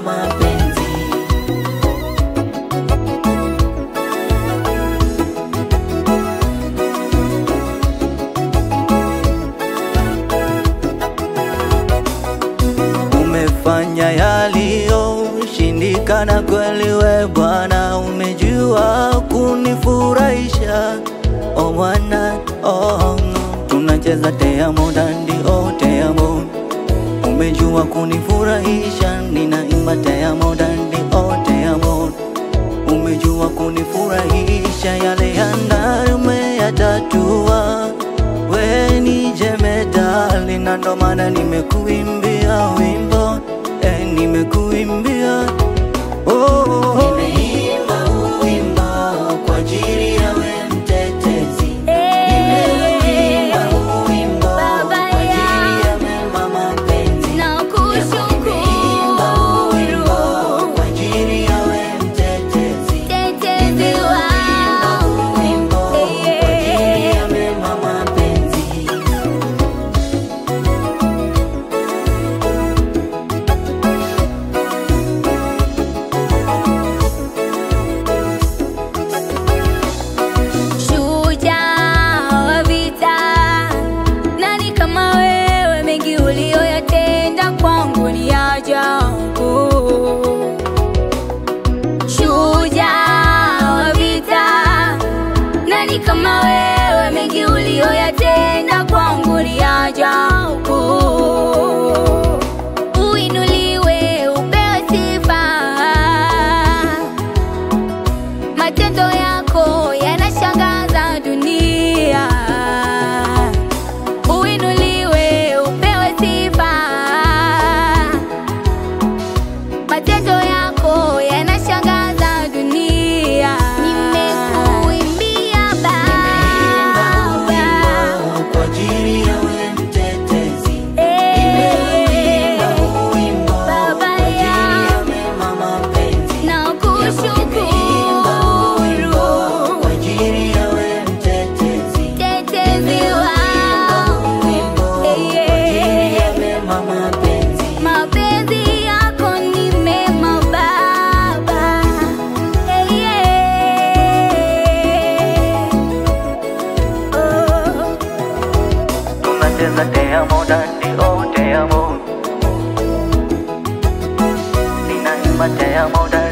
mema mapenzi. Umefanya yaliyoshindikana kweli we Bwana, umejua kunifurahisha. Oh Bwana, oh, tunacheza te amo dandi, oh te amo. Umejua kunifurahisha, ninaimba te amo dandi, oh te amo. Umejua kunifurahisha, yale yanayo umeyatatua. We ni jemedali, na ndo maana nimekuimbia wimbo, nimekuimbia. Nimeimba wimbo kwa ajili ya we mtetezi. Nimeimba wimbo kwa ajili ya mema mapenzi. Nimeimba wimbo kwa ajili ya we mtetezi. Nimeimba wimbo kwa ajili ya mema mapenzi. Kama wewe mengi uliyoyatenda kwangu ni ajabu. Uinuliwe upewe sifa, matendo yako yanashangaza dunia. Uinuliwe upewe sifa, matendo yako yanashangaza dunia. Te amo dandi, oh te amo. Ninaimba te amo dandi.